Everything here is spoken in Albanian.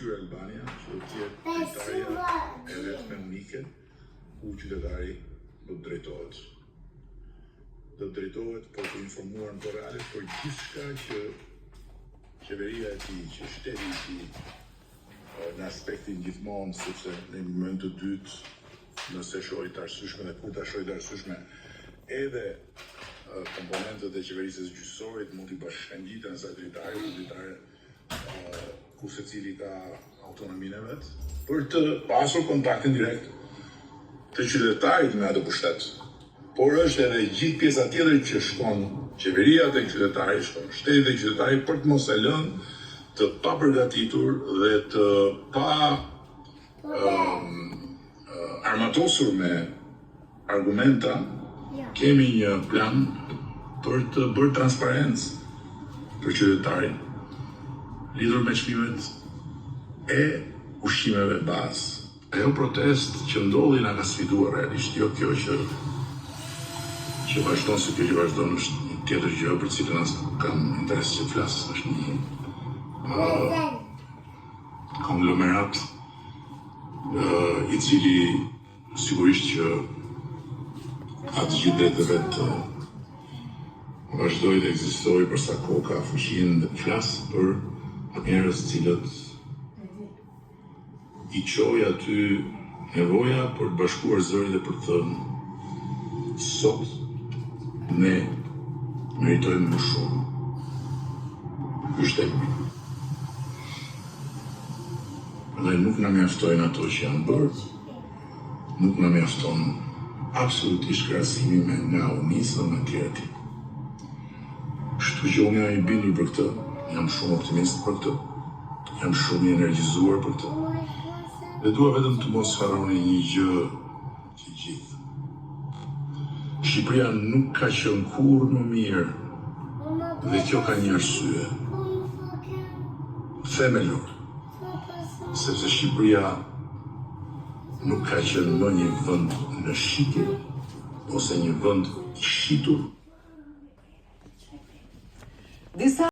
Albania, që do tjetë qytetarja e vetme unike, ku qytetari do të drejtohet. Do të drejtohet për të informuar në reale për gjithçka që qeveria e tij, që shteti i tij, në aspektin gjithmonë, sepse në moment të dytë, nëse shohit të arsyeshme dhe kur ta shohit të arsyeshme, edhe komponentët e qeverisë gjyqësorit mund t'i bashkangjiten asaj dritare, ku secili ka autonominë e vet, për të pasur kontaktin direkt të qytetarit me atë pushtet. Por është edhe gjithë pjesa tjetër që shkon qeveria tek qytetari, shkon shteti tek qytetari për të mos e lënë të papërgatitur dhe të pa armatosur me argumenta. Kemi një plan për të bërë transparencë për qytetarin, lidhur me çmimet e ushqimeve bazë. Ajo protest që ndodhi na ka sfiduar realisht, jo kjo që vazhdon si kjo që vazhdon është një tjetër gjë për cilën as nuk kam interes që flas, është një konglomerat i cili sigurisht që atë gjithë dhe vetë vazhdoj të ekzistoj përsa kohë ka fuqinë dhe flas për njerëz cilët i qoj aty nevoja për të bashkuar zërin dhe për të thënë sot ne meritojmë më shumë. Ky është tempi. Dhe nuk na mjaftojnë ato që janë bërë, nuk na mjafton absolutisht krahasimi me nga Unisa dhe me tjerët. Kështu që unë jam i bindur për këtë, jam shumë optimist për këtë, jam shumë i energjizuar për këtë. Dhe dua vetëm të mos harroni një gjë të gjithë. Shqipëria nuk ka qenë kurrë më mirë, dhe kjo ka një arsye themelor, sepse Shqipëria nuk ka qenë më një vend në shitje, ose një vend i shitur.